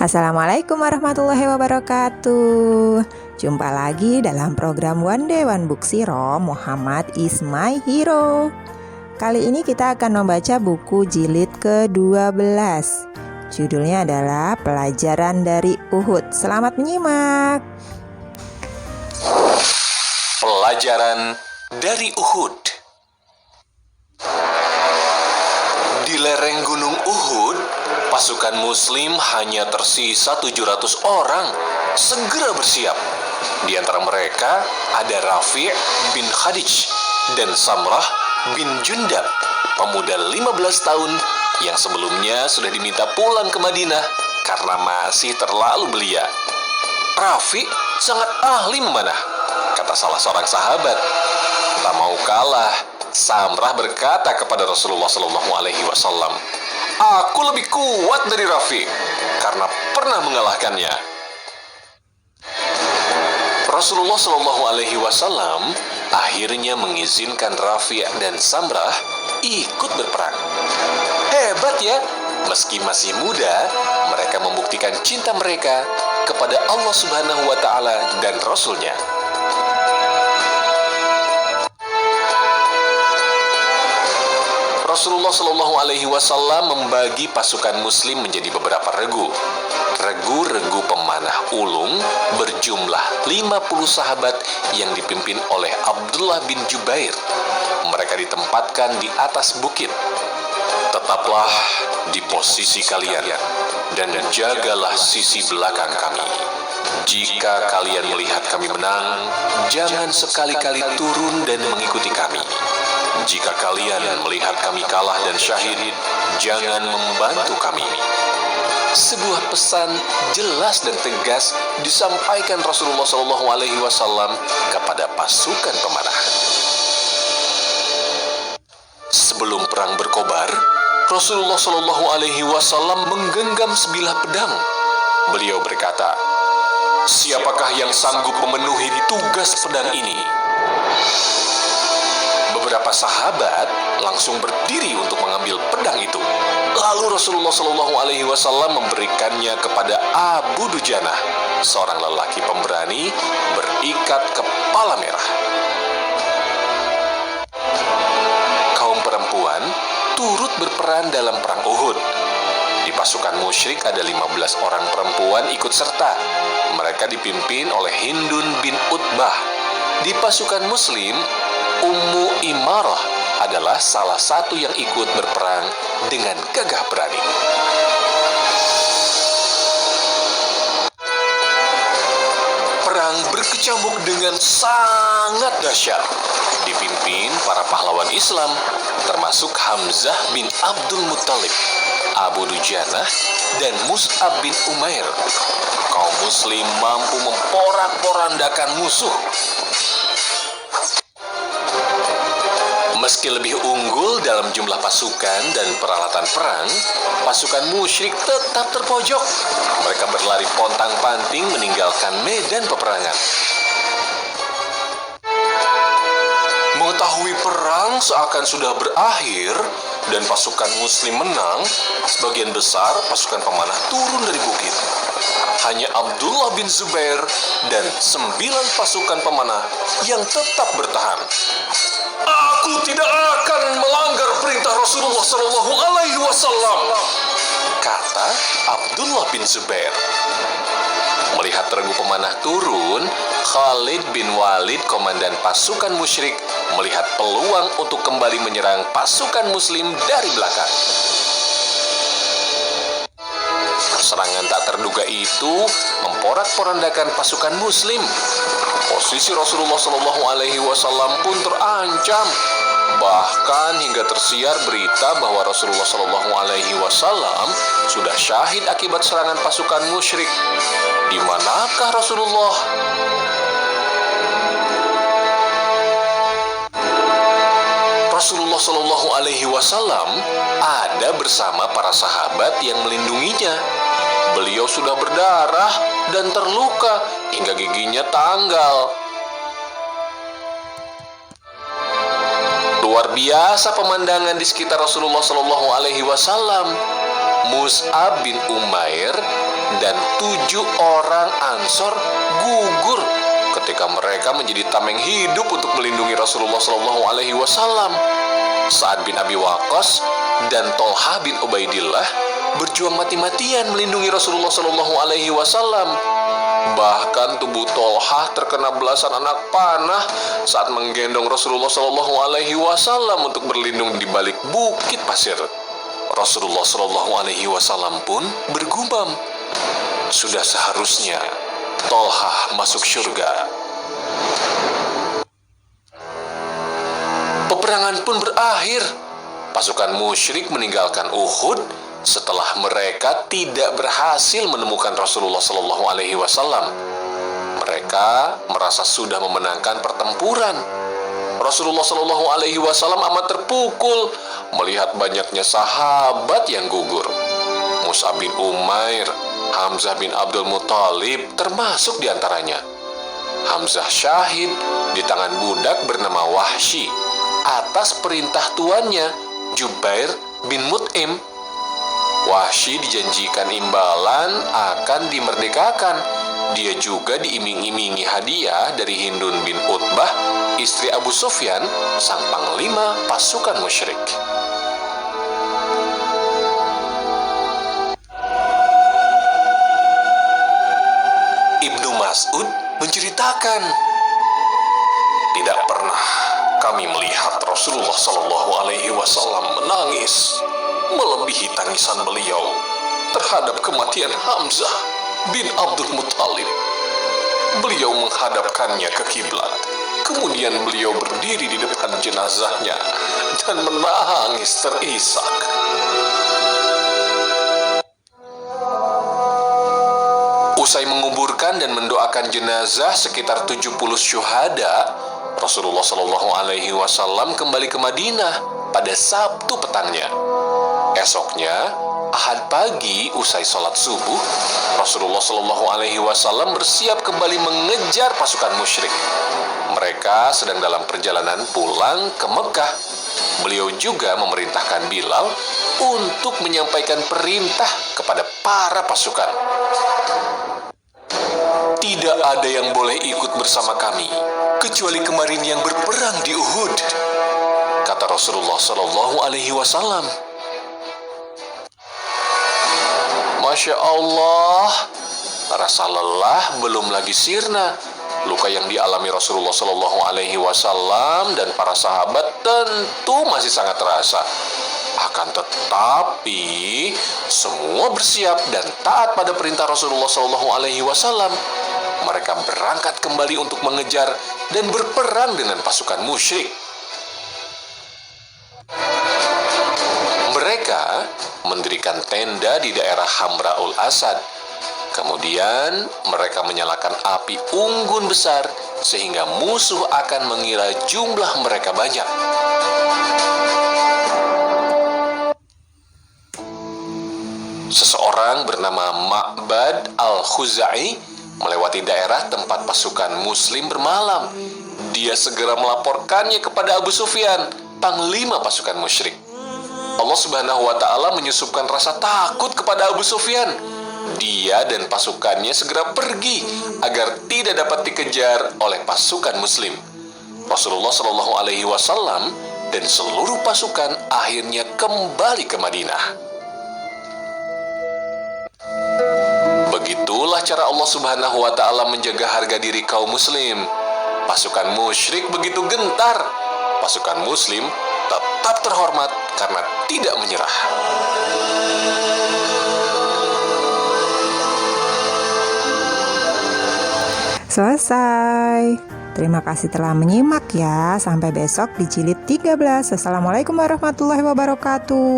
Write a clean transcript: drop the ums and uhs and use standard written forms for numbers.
Assalamualaikum warahmatullahi wabarakatuh. Jumpa lagi dalam program One Day One Book Zero. Muhammad is my hero. Kali ini kita akan membaca buku jilid ke-12. Judulnya adalah Pelajaran dari Uhud. Selamat menyimak. Pelajaran dari Uhud. Di lereng gunung Uhud, pasukan muslim hanya tersisa 700 orang. Segera bersiap. Di antara mereka ada Rafi' bin Khadij dan Samrah bin Jundab, pemuda 15 tahun yang sebelumnya sudah diminta pulang ke Madinah karena masih terlalu belia. Rafi' sangat ahli memanah, kata salah seorang sahabat. Tak mau kalah, Samrah berkata kepada Rasulullah SAW, "Aku lebih kuat dari Rafi' karena pernah mengalahkannya." Rasulullah SAW akhirnya mengizinkan Rafi' dan Samrah ikut berperang. Hebat ya, meski masih muda, mereka membuktikan cinta mereka kepada Allah Subhanahu wa Ta'ala dan Rasul-Nya. Rasulullah SAW membagi pasukan muslim menjadi beberapa regu. Regu-regu pemanah ulung berjumlah 50 sahabat yang dipimpin oleh Abdullah bin Jubair. Mereka ditempatkan di atas bukit. "Tetaplah di posisi kalian dan jagalah sisi belakang kami. Jika kalian melihat kami menang, jangan sekali-kali turun dan mengikuti kami. Jika kalian melihat kami kalah dan syahid, jangan membantu kami." Sebuah pesan jelas dan tegas disampaikan Rasulullah SAW kepada pasukan pemanah. Sebelum perang berkobar, Rasulullah SAW menggenggam sebilah pedang. Beliau berkata, "Siapakah yang sanggup memenuhi tugas pedang ini?" Beberapa sahabat langsung berdiri untuk mengambil pedang itu. Lalu Rasulullah SAW memberikannya kepada Abu Dujanah, seorang lelaki pemberani berikat kepala merah. Kaum perempuan turut berperan dalam perang Uhud. Di pasukan musyrik ada 15 orang perempuan ikut serta. Mereka dipimpin oleh Hindun bin Utbah. Di pasukan muslim, Ummu Imarah adalah salah satu yang ikut berperang dengan gagah berani. Perang berkecamuk dengan sangat dahsyat. Dipimpin para pahlawan Islam, termasuk Hamzah bin Abdul Muttalib, Abu Dujanah, dan Mus'ab bin Umair. Kaum muslim mampu memporak-porandakan musuh. Meski lebih unggul dalam jumlah pasukan dan peralatan perang, pasukan musyrik tetap terpojok. Mereka berlari pontang-panting meninggalkan medan peperangan. Mengetahui perang seakan sudah berakhir dan pasukan muslim menang, sebagian besar pasukan pemanah turun dari bukit. Hanya Abdullah bin Zubair dan 9 pasukan pemanah yang tetap bertahan. "Aku tidak akan melanggar perintah Rasulullah SAW," kata Abdullah bin Zubair. Melihat regu pemanah turun, Khalid bin Walid, komandan pasukan musyrik, melihat peluang untuk kembali menyerang pasukan muslim dari belakang. Serangan tak terduga itu memporak-porandakan pasukan muslim. Posisi Rasulullah SAW pun terancam. Bahkan hingga tersiar berita bahwa Rasulullah SAW sudah syahid akibat serangan pasukan musyrik. Di manakah Rasulullah? Rasulullah SAW ada bersama para sahabat yang melindunginya. Beliau sudah berdarah dan terluka hingga giginya tanggal. Luar biasa pemandangan di sekitar Rasulullah SAW. Mus'ab bin Umair dan 7 orang Ansor gugur ketika mereka menjadi tameng hidup untuk melindungi Rasulullah SAW. Sa'ad bin Abi Waqqas dan Tolha bin Ubaidillah berjuang mati-matian melindungi Rasulullah SAW. Bahkan tubuh Tolha terkena belasan anak panah saat menggendong Rasulullah SAW untuk berlindung di balik bukit pasir. Rasulullah SAW pun bergumam, sudah seharusnya Tolha masuk surga. Peperangan pun berakhir. Pasukan musyrik meninggalkan Uhud setelah mereka tidak berhasil menemukan Rasulullah SAW. Mereka merasa sudah memenangkan pertempuran. Rasulullah SAW amat terpukul melihat banyaknya sahabat yang gugur. Mus'ab bin Umair, Hamzah bin Abdul Muthalib termasuk diantaranya. Hamzah syahid di tangan budak bernama Wahsy atas perintah tuannya Jubair bin Mut'im. Wahsy dijanjikan imbalan akan dimerdekakan. Dia juga diiming-imingi hadiah dari Hindun bin Utbah, istri Abu Sufyan, sang panglima pasukan musyrik. Ibnu Mas'ud menceritakan, tidak pernah kami melihat Rasulullah SAW menangis melebihi tangisan beliau terhadap kematian Hamzah bin Abdul Muthalib. Beliau menghadapkannya ke kiblat, kemudian beliau berdiri di depan jenazahnya dan menangis terisak. Usai menguburkan dan mendoakan jenazah sekitar 70 syuhada, Rasulullah SAW kembali ke Madinah pada Sabtu petangnya. Esoknya, Ahad pagi usai sholat subuh, Rasulullah SAW bersiap kembali mengejar pasukan musyrik. Mereka sedang dalam perjalanan pulang ke Mekah. Beliau juga memerintahkan Bilal untuk menyampaikan perintah kepada para pasukan. Tidak ada yang boleh ikut bersama kami kecuali kemarin yang berperang di Uhud, kata Rasulullah SAW. Masya Allah, rasa lelah belum lagi sirna. Luka yang dialami Rasulullah SAW dan para sahabat tentu masih sangat terasa. Akan tetapi, semua bersiap dan taat pada perintah Rasulullah SAW. Mereka berangkat kembali untuk mengejar dan berperang dengan pasukan musyrik. Mereka mendirikan tenda di daerah Hamraul Asad. Kemudian mereka menyalakan api unggun besar sehingga musuh akan mengira jumlah mereka banyak. Seseorang bernama Ma'bad al-Khuzai melewati daerah tempat pasukan muslim bermalam. Dia segera melaporkannya kepada Abu Sufyan, panglima pasukan musyrik. Allah Subhanahu wa Ta'ala menyusupkan rasa takut kepada Abu Sufyan. Dia dan pasukannya segera pergi agar tidak dapat dikejar oleh pasukan muslim. Rasulullah SAW dan seluruh pasukan akhirnya kembali ke Madinah. Begitulah cara Allah Subhanahu wa Ta'ala menjaga harga diri kaum muslim. Pasukan musyrik begitu gentar. Pasukan muslim tetap terhormat karena tidak menyerah. Selesai. Terima kasih telah menyimak ya. Sampai besok di jilid 13. Assalamualaikum warahmatullahi wabarakatuh.